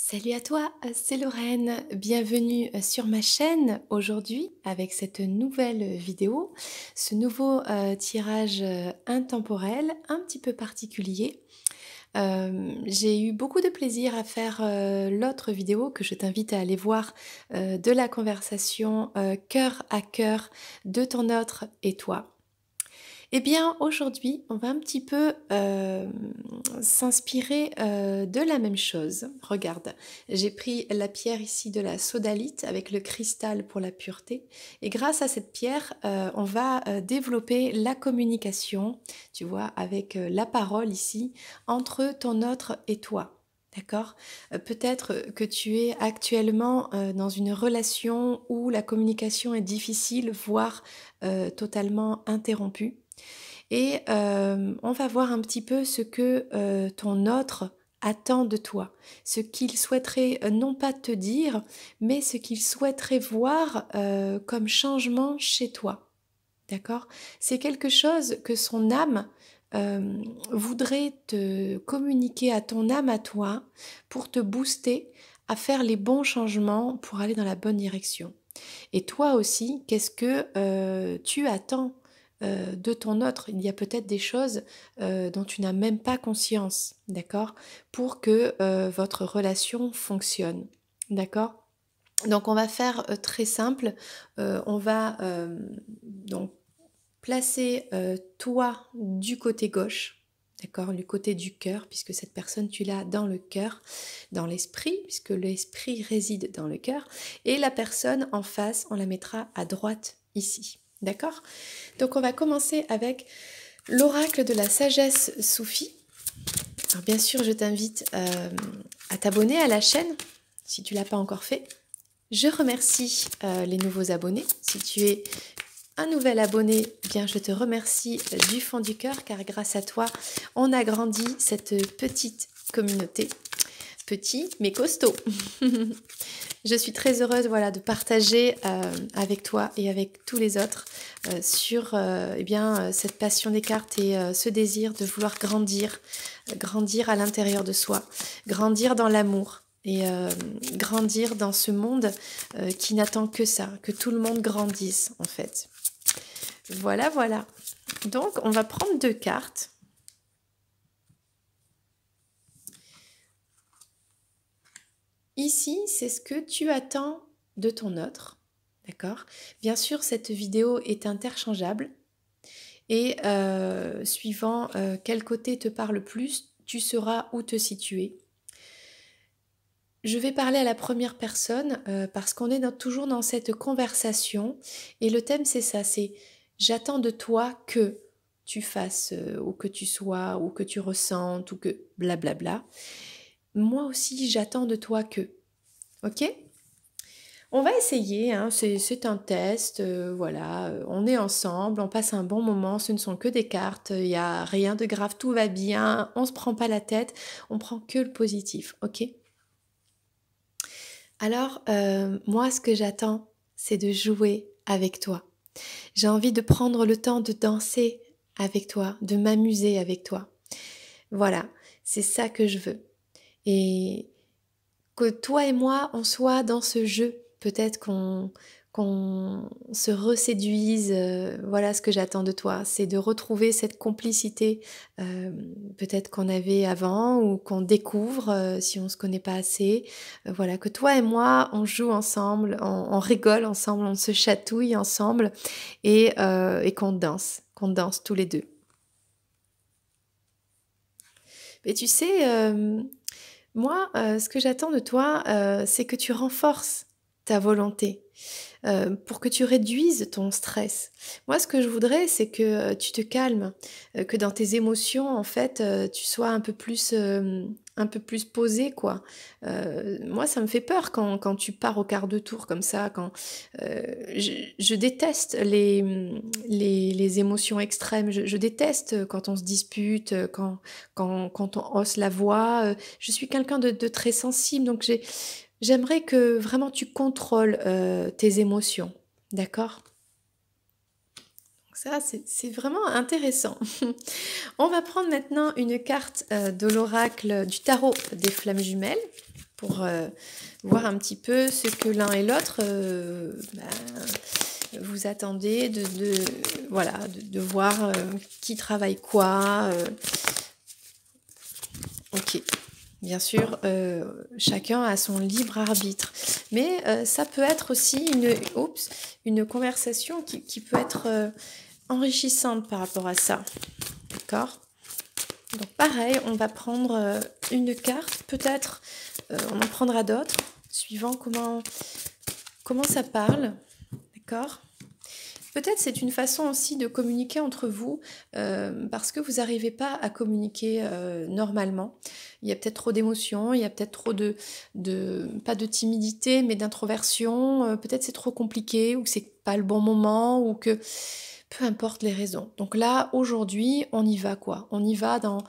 Salut à toi, c'est Lorraine. Bienvenue sur ma chaîne aujourd'hui avec cette nouvelle vidéo, ce nouveau tirage intemporel un petit peu particulier. J'ai eu beaucoup de plaisir à faire l'autre vidéo que je t'invite à aller voir de la conversation cœur à cœur de ton autre et toi. Eh bien, aujourd'hui, on va un petit peu s'inspirer de la même chose. Regarde, j'ai pris la pierre ici de la sodalite avec le cristal pour la pureté. Et grâce à cette pierre, on va développer la communication, tu vois, avec la parole ici, entre ton autre et toi. D'accord? Peut-être que tu es actuellement dans une relation où la communication est difficile, voire totalement interrompue. Et on va voir un petit peu ce que ton autre attend de toi, ce qu'il souhaiterait non pas te dire, mais ce qu'il souhaiterait voir comme changement chez toi. D'accord? C'est quelque chose que son âme voudrait te communiquer à ton âme à toi pour te booster à faire les bons changements pour aller dans la bonne direction. Et toi aussi, qu'est-ce que tu attends de ton autre? Il y a peut-être des choses dont tu n'as même pas conscience, d'accord? Pour que votre relation fonctionne, d'accord? Donc on va faire très simple. On va donc placer toi du côté gauche, d'accord, du côté du cœur, puisque cette personne tu l'as dans le cœur, dans l'esprit, puisque l'esprit réside dans le cœur, et la personne en face, on la mettra à droite ici, d'accord? Donc on va commencer avec l'oracle de la sagesse soufie. Alors bien sûr, je t'invite à t'abonner à la chaîne si tu l'as pas encore fait. Je remercie les nouveaux abonnés. Si tu es un nouvel abonné, eh bien je te remercie du fond du cœur car grâce à toi, on a grandi cette petite communauté. Petit mais costaud. Je suis très heureuse voilà, de partager avec toi et avec tous les autres sur eh bien, cette passion des cartes et ce désir de vouloir grandir, grandir à l'intérieur de soi, grandir dans l'amour et grandir dans ce monde qui n'attend que ça, que tout le monde grandisse en fait. Voilà, voilà. Donc, on va prendre deux cartes. Ici, c'est ce que tu attends de ton autre. D'accord? Bien sûr, cette vidéo est interchangeable. Et suivant quel côté te parle plus, tu sauras où te situer. Je vais parler à la première personne parce qu'on est toujours dans cette conversation. Et le thème, c'est ça, c'est j'attends de toi que tu fasses ou que tu sois ou que tu ressentes ou que blablabla. Moi aussi, j'attends de toi que. Ok? On va essayer, hein, c'est un test, voilà, on est ensemble, on passe un bon moment, ce ne sont que des cartes, il n'y a rien de grave, tout va bien, on ne se prend pas la tête, on prend que le positif, ok? Alors, moi, ce que j'attends, c'est de jouer avec toi. J'ai envie de prendre le temps de danser avec toi, de m'amuser avec toi. Voilà, c'est ça que je veux. Et que toi et moi, on soit dans ce jeu. Peut-être qu'on se reséduise. Voilà ce que j'attends de toi. C'est de retrouver cette complicité peut-être qu'on avait avant ou qu'on découvre si on ne se connaît pas assez. Voilà, que toi et moi, on joue ensemble, on rigole ensemble, on se chatouille ensemble et qu'on danse tous les deux. Mais tu sais, moi, ce que j'attends de toi, c'est que tu renforces ta volonté, pour que tu réduises ton stress. Moi, ce que je voudrais, c'est que tu te calmes, que dans tes émotions, en fait, tu sois un peu plus posé, quoi. Moi, ça me fait peur quand tu pars au quart de tour comme ça, je déteste les émotions extrêmes, je déteste quand on se dispute, quand on hausse la voix. Je suis quelqu'un de très sensible, donc j'aimerais que vraiment tu contrôles tes émotions, d'accord? Donc ça, c'est vraiment intéressant. On va prendre maintenant une carte de l'oracle du tarot des flammes jumelles. pour voir un petit peu ce que l'un et l'autre vous attendez, voilà, de voir qui travaille quoi. Ok. Bien sûr, chacun a son libre arbitre. Mais ça peut être aussi une conversation qui peut être enrichissante par rapport à ça. D'accord? Donc pareil, on va prendre une carte, peut-être on en prendra d'autres, suivant comment ça parle. D'accord? Peut-être c'est une façon aussi de communiquer entre vous parce que vous n'arrivez pas à communiquer normalement. Il y a peut-être trop d'émotions, il y a peut-être trop pas de timidité, mais d'introversion. Peut-être c'est trop compliqué ou que c'est pas le bon moment ou que peu importe les raisons. Donc là, aujourd'hui, on y va quoi? On y va dans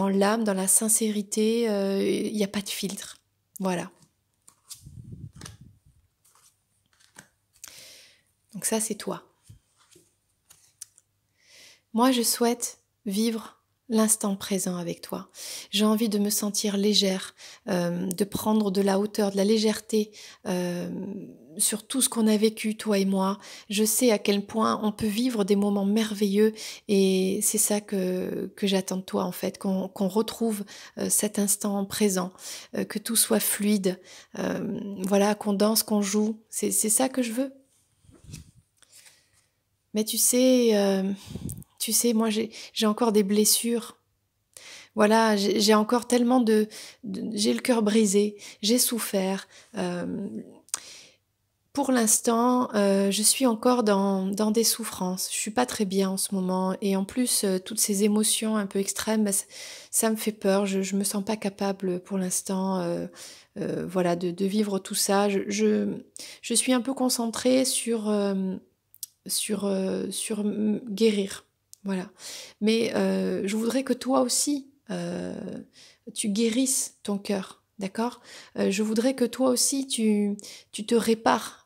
l'âme, dans la sincérité. Il n'y a pas de filtre. Voilà. Donc ça, c'est toi. Moi, je souhaite vivre l'instant présent avec toi. J'ai envie de me sentir légère, de prendre de la hauteur, de la légèreté sur tout ce qu'on a vécu, toi et moi. Je sais à quel point on peut vivre des moments merveilleux et c'est ça que j'attends de toi en fait, qu'on retrouve cet instant présent, que tout soit fluide, voilà, qu'on danse, qu'on joue. C'est ça que je veux. Mais tu sais, moi j'ai encore des blessures. Voilà, j'ai encore tellement j'ai le cœur brisé, j'ai souffert. Pour l'instant, je suis encore dans des souffrances. Je suis pas très bien en ce moment. Et en plus, toutes ces émotions un peu extrêmes, ça me fait peur. Je me sens pas capable pour l'instant voilà, de vivre tout ça. Je suis un peu concentrée sur guérir. Voilà. Mais je voudrais que toi aussi, tu guérisses ton cœur, d'accord? Je voudrais que toi aussi, tu te répares.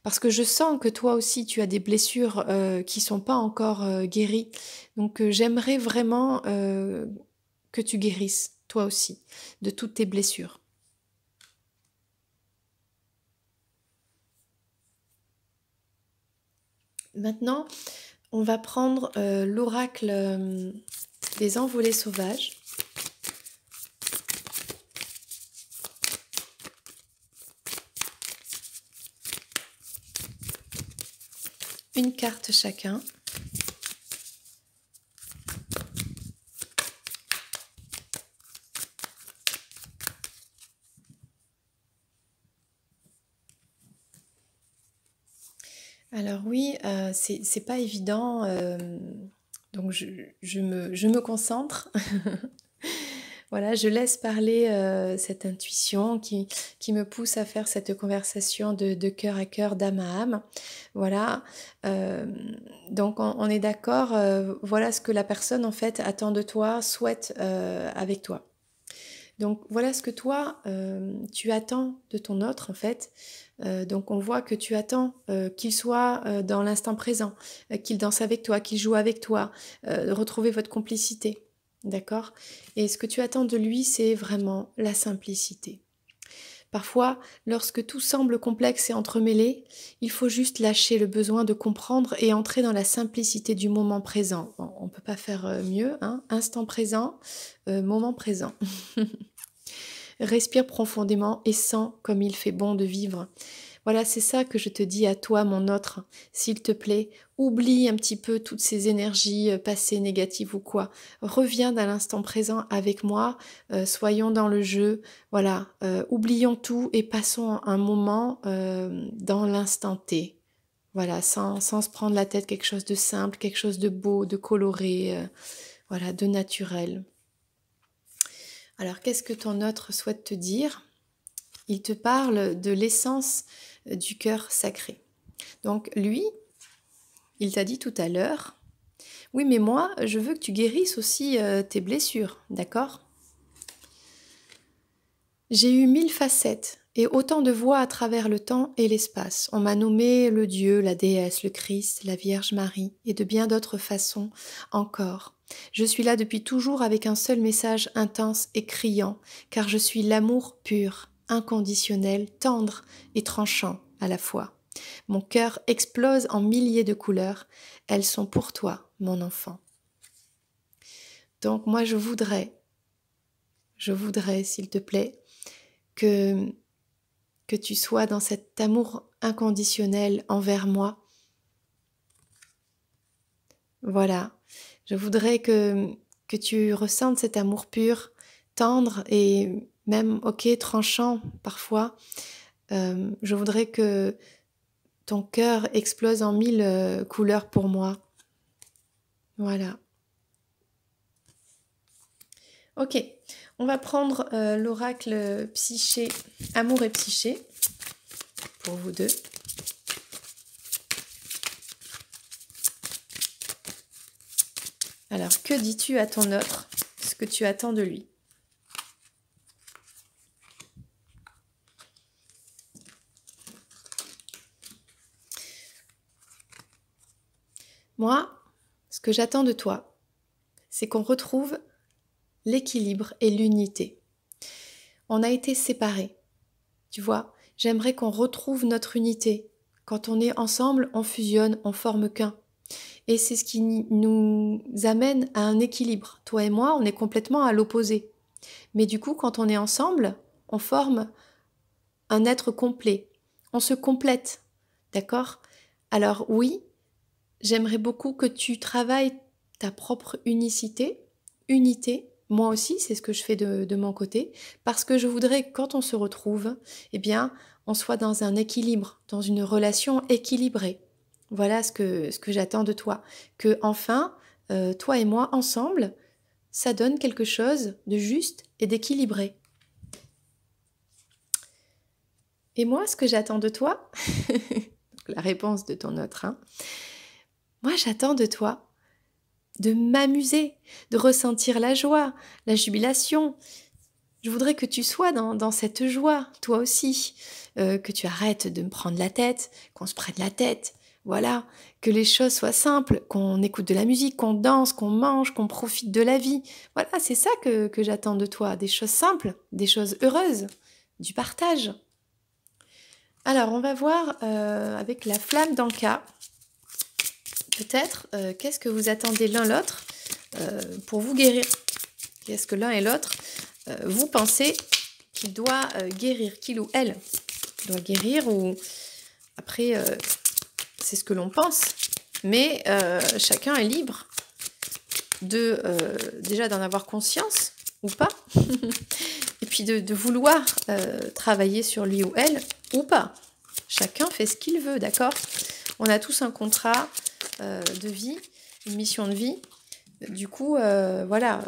Parce que je sens que toi aussi, tu as des blessures qui sont pas encore guéries. Donc, j'aimerais vraiment que tu guérisses, toi aussi, de toutes tes blessures. Maintenant, on va prendre l'oracle des envolées sauvages. Une carte chacun. Alors oui, c'est pas évident, donc je me concentre. Voilà, je laisse parler cette intuition qui me pousse à faire cette conversation de cœur à cœur, d'âme à âme. Voilà, euh, donc on est d'accord, voilà ce que la personne en fait attend de toi, souhaite avec toi. Donc voilà ce que toi, tu attends de ton autre en fait. Donc on voit que tu attends qu'il soit dans l'instant présent, qu'il danse avec toi, qu'il joue avec toi, retrouver votre complicité. D'accord? Et ce que tu attends de lui, c'est vraiment la simplicité. Parfois, lorsque tout semble complexe et entremêlé, il faut juste lâcher le besoin de comprendre et entrer dans la simplicité du moment présent. Bon, on ne peut pas faire mieux, hein? Instant présent, moment présent. Respire profondément et sens comme il fait bon de vivre. Voilà, c'est ça que je te dis à toi, mon autre. S'il te plaît, oublie un petit peu toutes ces énergies passées, négatives ou quoi. Reviens dans l'instant présent avec moi, soyons dans le jeu. Voilà, oublions tout et passons un moment dans l'instant T. Voilà, sans se prendre la tête, quelque chose de simple, quelque chose de beau, de coloré, voilà, de naturel. Alors, qu'est-ce que ton autre souhaite te dire? Il te parle de l'essence du cœur sacré. Donc, lui, il t'a dit tout à l'heure, oui, mais moi, je veux que tu guérisses aussi tes blessures, d'accord? J'ai eu 1000 facettes et autant de voix à travers le temps et l'espace. On m'a nommé le Dieu, la déesse, le Christ, la Vierge Marie et de bien d'autres façons encore. Je suis là depuis toujours avec un seul message intense et criant, car je suis l'amour pur, inconditionnel, tendre et tranchant à la fois. Mon cœur explose en milliers de couleurs. Elles sont pour toi, mon enfant. Donc moi, je voudrais, s'il te plaît, que tu sois dans cet amour inconditionnel envers moi. Voilà, je voudrais que tu ressentes cet amour pur, tendre et même, ok, tranchant parfois. Je voudrais que ton cœur explose en 1000 couleurs pour moi. Voilà. Ok, on va prendre l'oracle psyché, amour et psyché, pour vous deux. Alors, que dis-tu à ton autre, ce que tu attends de lui? Moi, ce que j'attends de toi, c'est qu'on retrouve l'équilibre et l'unité. On a été séparés, tu vois. J'aimerais qu'on retrouve notre unité. Quand on est ensemble, on fusionne, on forme qu'un. Et c'est ce qui nous amène à un équilibre. Toi et moi, on est complètement à l'opposé. Mais du coup, quand on est ensemble, on forme un être complet. On se complète, d'accord? Alors oui, j'aimerais beaucoup que tu travailles ta propre unité. Moi aussi, c'est ce que je fais de mon côté, parce que je voudrais que quand on se retrouve, eh bien, on soit dans un équilibre, dans une relation équilibrée. Voilà ce que j'attends de toi. Que enfin, toi et moi, ensemble, ça donne quelque chose de juste et d'équilibré. Et moi, ce que j'attends de toi, la réponse de ton autre, hein, moi j'attends de toi de m'amuser, de ressentir la joie, la jubilation. Je voudrais que tu sois dans cette joie, toi aussi, que tu arrêtes de me prendre la tête, qu'on se prenne la tête, voilà, que les choses soient simples, qu'on écoute de la musique, qu'on danse, qu'on mange, qu'on profite de la vie. Voilà, c'est ça que j'attends de toi, des choses simples, des choses heureuses, du partage. Alors, on va voir avec la flamme d'Anka, peut-être, qu'est-ce que vous attendez l'un l'autre pour vous guérir. Qu'est-ce que l'un et l'autre, vous pensez qu'il doit guérir, qu'il ou elle doit guérir, ou après, c'est ce que l'on pense, mais chacun est libre de déjà d'en avoir conscience ou pas, et puis de vouloir travailler sur lui ou elle ou pas. Chacun fait ce qu'il veut, d'accord? On a tous un contrat de vie, une mission de vie. Du coup, voilà,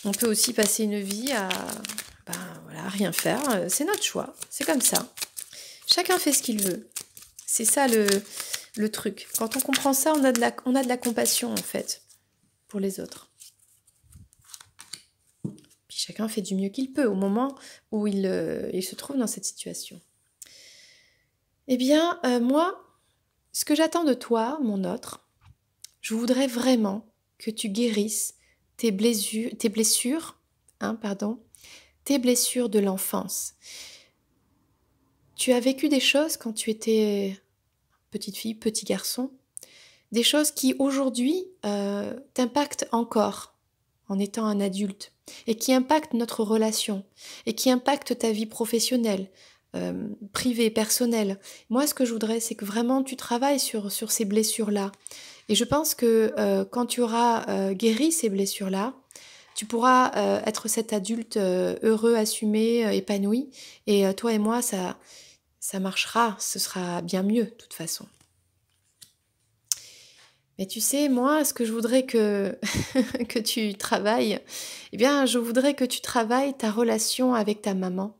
on peut aussi passer une vie à voilà, rien faire. C'est notre choix, c'est comme ça. Chacun fait ce qu'il veut. C'est ça le truc. Quand on comprend ça, on a de la compassion, en fait, pour les autres. Puis chacun fait du mieux qu'il peut au moment où il se trouve dans cette situation. Eh bien, moi, ce que j'attends de toi, mon autre, je voudrais vraiment que tu guérisses tes blessures, tes blessures de l'enfance. Tu as vécu des choses quand tu étais petite fille, petit garçon, des choses qui aujourd'hui t'impactent encore en étant un adulte, et qui impactent notre relation, et qui impactent ta vie professionnelle, privée, personnelle. Moi, ce que je voudrais, c'est que vraiment tu travailles sur ces blessures-là. Et je pense que quand tu auras guéri ces blessures-là, tu pourras être cet adulte heureux, assumé, épanoui. Et toi et moi, ça marchera, ce sera bien mieux de toute façon. Mais tu sais, moi, ce que je voudrais que tu travailles, eh bien, je voudrais que tu travailles ta relation avec ta maman.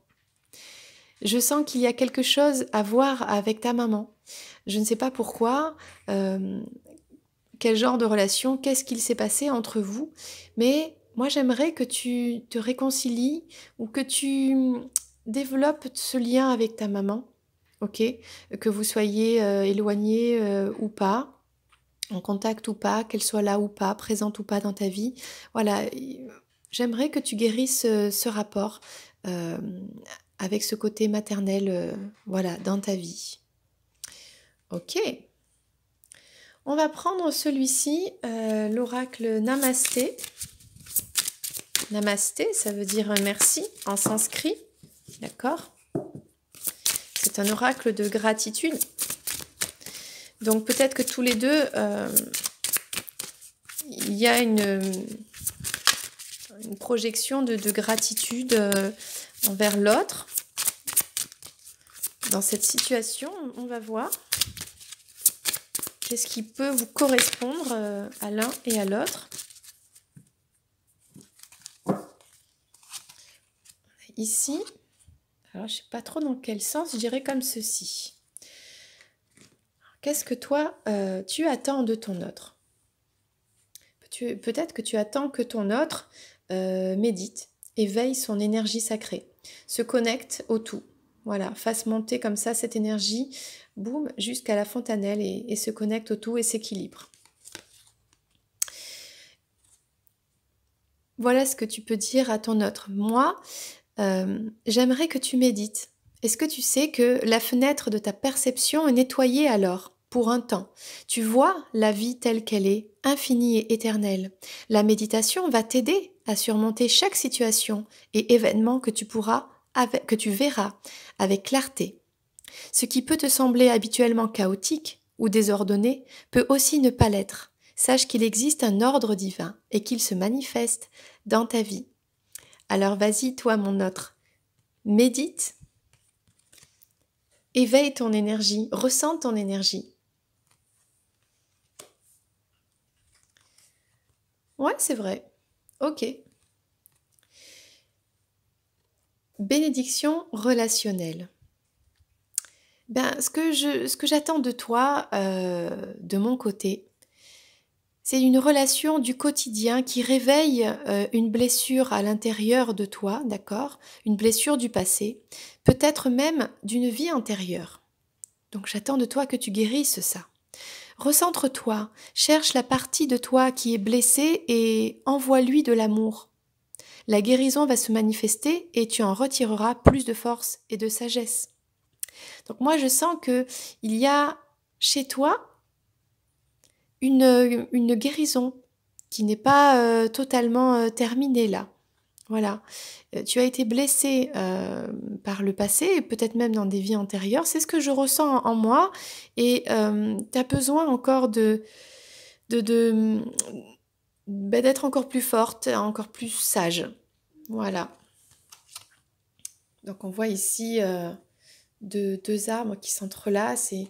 Je sens qu'il y a quelque chose à voir avec ta maman. Je ne sais pas pourquoi, quel genre de relation, qu'est-ce qu'il s'est passé entre vous, mais moi, j'aimerais que tu te réconcilies ou que tu développes ce lien avec ta maman, ok? Que vous soyez éloignés ou pas. en contact ou pas, qu'elle soit là ou pas, présente ou pas dans ta vie. Voilà, j'aimerais que tu guérisses ce rapport euh, avec ce côté maternel, voilà, dans ta vie. Ok. On va prendre celui-ci, l'oracle Namasté. Namasté, ça veut dire merci en sanskrit, d'accord? C'est un oracle de gratitude. Donc peut-être que tous les deux, il y a une projection de gratitude envers l'autre. Dans cette situation, on va voir qu'est-ce qui peut vous correspondre à l'un et à l'autre. Ici, alors je ne sais pas trop dans quel sens, je dirais comme ceci. Qu'est-ce que toi, tu attends de ton autre? Peut-être que tu attends que ton autre médite, éveille son énergie sacrée, se connecte au tout. Voilà, fasse monter comme ça cette énergie, boum, jusqu'à la fontanelle et se connecte au tout et s'équilibre. Voilà ce que tu peux dire à ton autre. Moi, j'aimerais que tu médites. Est-ce que tu sais que la fenêtre de ta perception est nettoyée alors, pour un temps? Tu vois la vie telle qu'elle est, infinie et éternelle. La méditation va t'aider à surmonter chaque situation et événement que tu verras avec clarté. Ce qui peut te sembler habituellement chaotique ou désordonné peut aussi ne pas l'être. Sache qu'il existe un ordre divin et qu'il se manifeste dans ta vie. Alors vas-y, toi mon autre, médite, éveille ton énergie, ressens ton énergie. Ouais, c'est vrai. Ok. Bénédiction relationnelle. Ben, ce que j'attends de toi, de mon côté, c'est une relation du quotidien qui réveille une blessure à l'intérieur de toi, d'accord? Une blessure du passé, peut-être même d'une vie antérieure. Donc j'attends de toi que tu guérisses ça. Recentre-toi, cherche la partie de toi qui est blessée et envoie-lui de l'amour. La guérison va se manifester et tu en retireras plus de force et de sagesse. Donc moi je sens que il y a chez toi une guérison qui n'est pas totalement terminée là. Voilà. Tu as été blessé par le passé et peut-être même dans des vies antérieures. C'est ce que je ressens en moi et tu as besoin encore de, d'être encore plus forte, encore plus sage. Voilà. Donc on voit ici deux arbres qui s'entrelacent et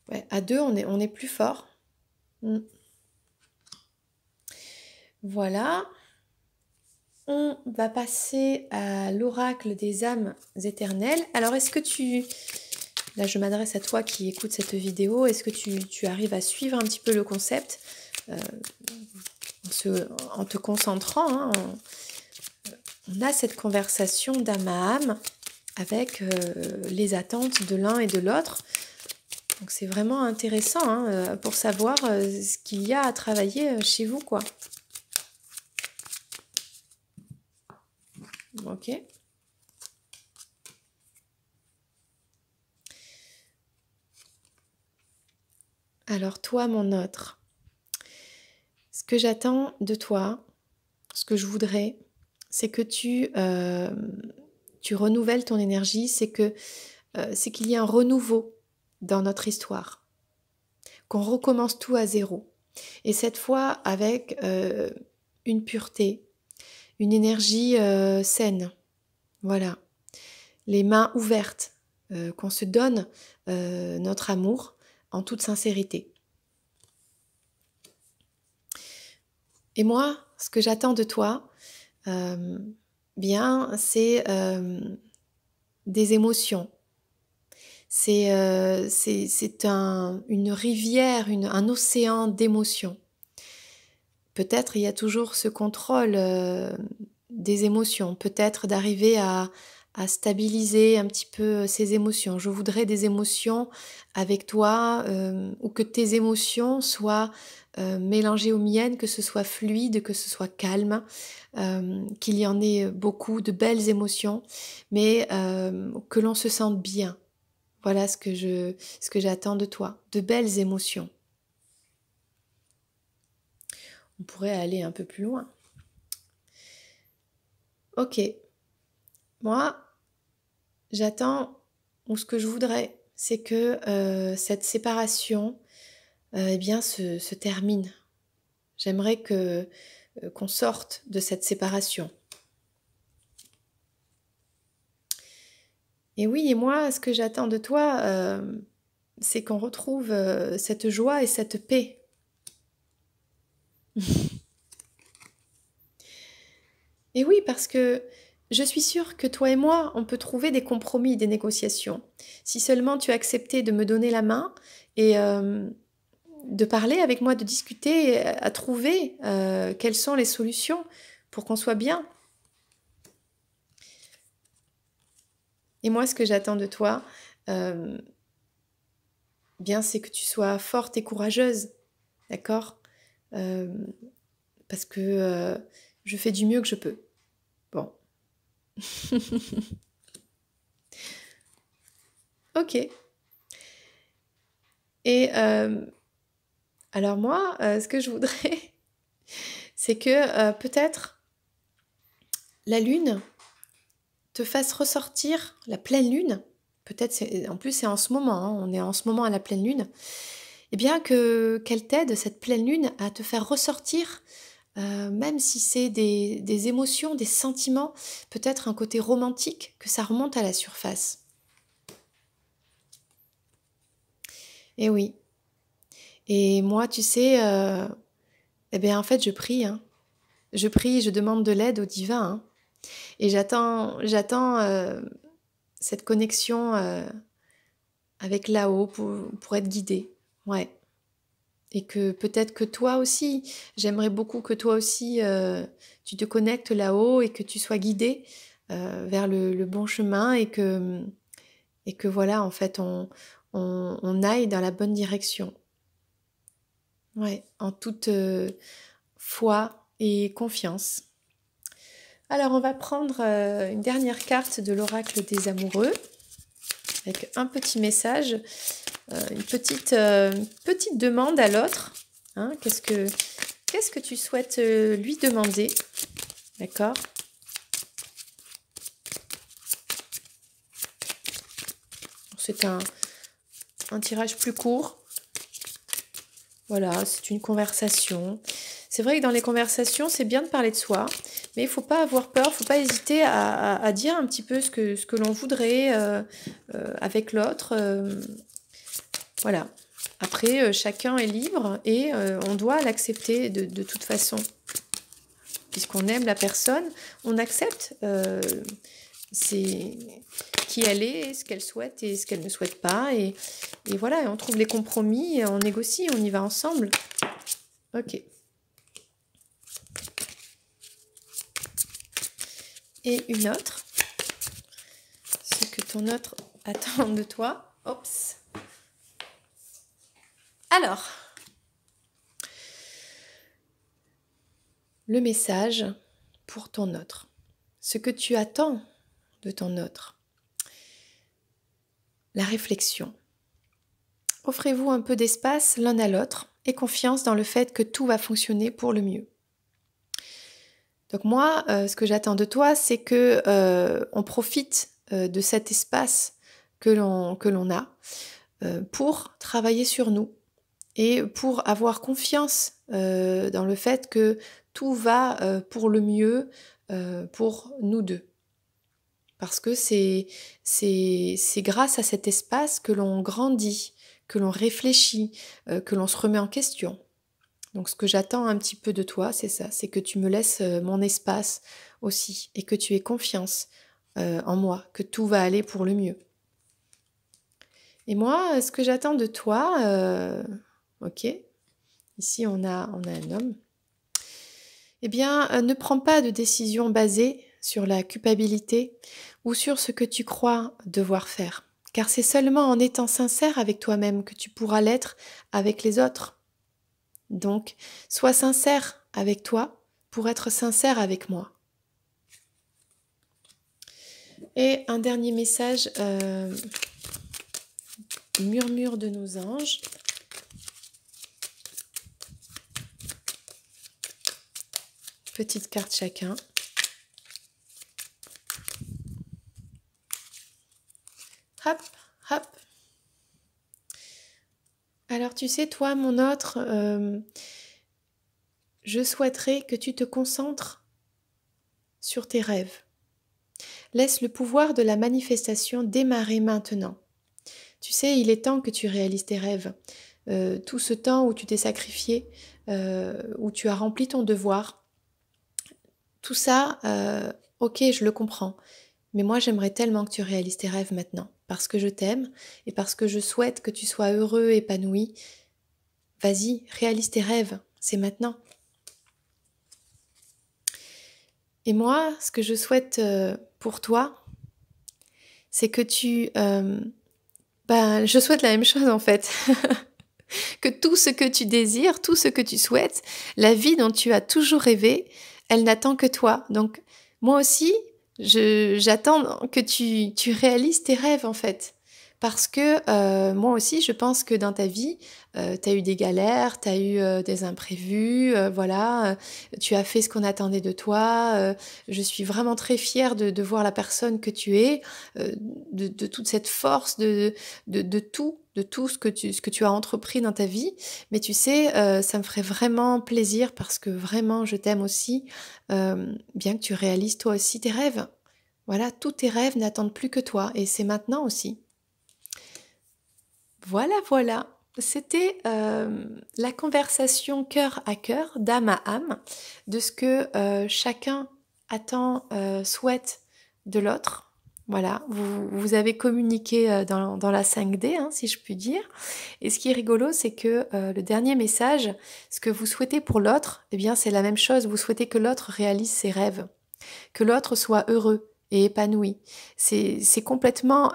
ouais, à deux on est plus fort. Voilà. On va passer à l'oracle des âmes éternelles. Alors, est-ce que là je m'adresse à toi qui écoutes cette vidéo, est-ce que tu arrives à suivre un petit peu le concept en te concentrant, hein, on a cette conversation d'âme à âme avec les attentes de l'un et de l'autre. Donc c'est vraiment intéressant hein, pour savoir ce qu'il y a à travailler chez vous, quoi. Ok. Alors toi, mon autre, ce que j'attends de toi, ce que je voudrais, c'est que tu renouvelles ton énergie, c'est qu'il y ait un renouveau dans notre histoire, qu'on recommence tout à zéro. Et cette fois avec une pureté, une énergie saine, voilà, les mains ouvertes, qu'on se donne notre amour en toute sincérité. Et moi, ce que j'attends de toi, bien, c'est des émotions. C'est une rivière, un océan d'émotions. Peut-être il y a toujours ce contrôle des émotions, peut-être d'arriver à à stabiliser un petit peu ces émotions. Je voudrais des émotions avec toi, ou que tes émotions soient mélangées aux miennes, que ce soit fluide, que ce soit calme, qu'il y en ait beaucoup de belles émotions, mais que l'on se sente bien. Voilà ce que j'attends de toi, de belles émotions. On pourrait aller un peu plus loin. Ok, moi, j'attends, ou ce que je voudrais, c'est que cette séparation eh bien, se termine. J'aimerais qu'on sorte de cette séparation. Et oui, et moi, ce que j'attends de toi, c'est qu'on retrouve cette joie et cette paix. Et oui, parce que je suis sûre que toi et moi, on peut trouver des compromis, des négociations. Si seulement tu acceptais de me donner la main et de parler avec moi, de discuter, à trouver quelles sont les solutions pour qu'on soit bien. Et moi, ce que j'attends de toi, euh, bien, c'est que tu sois forte et courageuse, d'accord? Euh, Parce que je fais du mieux que je peux. Bon. Ok. Et alors moi, ce que je voudrais, c'est que peut-être la lune te fasse ressortir la pleine lune. Peut-être, en plus c'est en ce moment, hein, on est en ce moment à la pleine lune. Eh bien qu'elle t'aide, cette pleine lune, à te faire ressortir, même si c'est des émotions, des sentiments, peut-être un côté romantique, que ça remonte à la surface. Et oui. Et moi, tu sais, eh bien en fait je prie, hein. Je prie, je demande de l'aide au divin, hein. Et j'attends cette connexion avec là-haut pour être guidée. Ouais. Et que peut-être que toi aussi, j'aimerais beaucoup que toi aussi, tu te connectes là-haut et que tu sois guidée vers le bon chemin et que voilà, en fait, on aille dans la bonne direction. Ouais, en toute foi et confiance. Alors, on va prendre une dernière carte de l'oracle des amoureux avec un petit message, une petite demande à l'autre. Hein, qu'est-ce que tu souhaites lui demander? D'accord? C'est un tirage plus court. Voilà, c'est une conversation. C'est vrai que dans les conversations, c'est bien de parler de soi, mais il ne faut pas avoir peur, il ne faut pas hésiter à dire un petit peu ce que l'on voudrait avec l'autre. Voilà. Après, chacun est libre et on doit l'accepter de toute façon. Puisqu'on aime la personne, on accepte qui elle est, ce qu'elle souhaite et ce qu'elle ne souhaite pas. Et voilà, et on trouve les compromis, et on négocie, on y va ensemble. Ok. Et une autre. Ce que ton autre attend de toi. Oups. Alors, le message pour ton autre. Ce que tu attends de ton autre. La réflexion. Offrez-vous un peu d'espace l'un à l'autre et confiance dans le fait que tout va fonctionner pour le mieux. Donc moi, ce que j'attends de toi, c'est que on profite de cet espace que l'on a pour travailler sur nous et pour avoir confiance dans le fait que tout va pour le mieux pour nous deux. Parce que c'est grâce à cet espace que l'on grandit, que l'on réfléchit, que l'on se remet en question. Donc ce que j'attends un petit peu de toi, c'est ça, c'est que tu me laisses mon espace aussi et que tu aies confiance en moi, que tout va aller pour le mieux. Et moi, ce que j'attends de toi, ok, ici on a un homme, eh bien ne prends pas de décision basée sur la culpabilité ou sur ce que tu crois devoir faire. Car c'est seulement en étant sincère avec toi-même que tu pourras l'être avec les autres. Donc, sois sincère avec toi pour être sincère avec moi. Et un dernier message, murmure de nos anges. Petite carte chacun. Hop, hop. Alors tu sais, toi, mon autre, je souhaiterais que tu te concentres sur tes rêves. Laisse le pouvoir de la manifestation démarrer maintenant. Tu sais, il est temps que tu réalises tes rêves. Tout ce temps où tu t'es sacrifié, où tu as rempli ton devoir, tout ça, ok, je le comprends. Mais moi, j'aimerais tellement que tu réalises tes rêves maintenant, parce que je t'aime et parce que je souhaite que tu sois heureux, épanoui. Vas-y, réalise tes rêves, c'est maintenant. Et moi, ce que je souhaite pour toi, c'est que je souhaite la même chose en fait. Que tout ce que tu désires, tout ce que tu souhaites, la vie dont tu as toujours rêvé, elle n'attend que toi. Donc, moi aussi, j'attends que tu réalises tes rêves en fait. Parce que moi aussi, je pense que dans ta vie, tu as eu des galères, tu as eu des imprévus, voilà, tu as fait ce qu'on attendait de toi. Je suis vraiment très fière de voir la personne que tu es, de toute cette force, de tout ce que tu as entrepris dans ta vie. Mais tu sais, ça me ferait vraiment plaisir parce que vraiment, je t'aime aussi, bien que tu réalises toi aussi tes rêves. Voilà, tous tes rêves n'attendent plus que toi et c'est maintenant aussi. Voilà, voilà. C'était la conversation cœur à cœur, d'âme à âme, de ce que chacun attend, souhaite de l'autre. Voilà, vous avez communiqué dans la 5D, hein, si je puis dire. Et ce qui est rigolo, c'est que le dernier message, ce que vous souhaitez pour l'autre, eh bien c'est la même chose. Vous souhaitez que l'autre réalise ses rêves, que l'autre soit heureux et épanoui. C'est complètement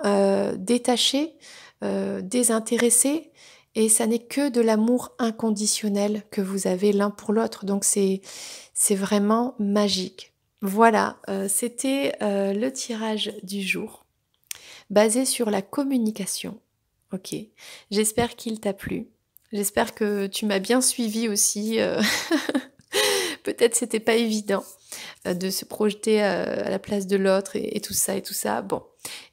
détaché, désintéressé, et ça n'est que de l'amour inconditionnel que vous avez l'un pour l'autre. Donc c'est vraiment magique. Voilà, c'était le tirage du jour, basé sur la communication. Ok, j'espère qu'il t'a plu. J'espère que tu m'as bien suivi aussi. Peut-être c'était pas évident de se projeter à la place de l'autre et tout ça et tout ça. Bon,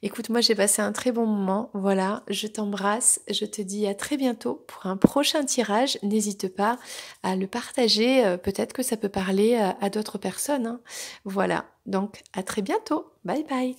écoute, moi j'ai passé un très bon moment. Voilà, je t'embrasse. Je te dis à très bientôt pour un prochain tirage. N'hésite pas à le partager. Peut-être que ça peut parler à d'autres personnes, hein. Voilà, donc à très bientôt. Bye bye.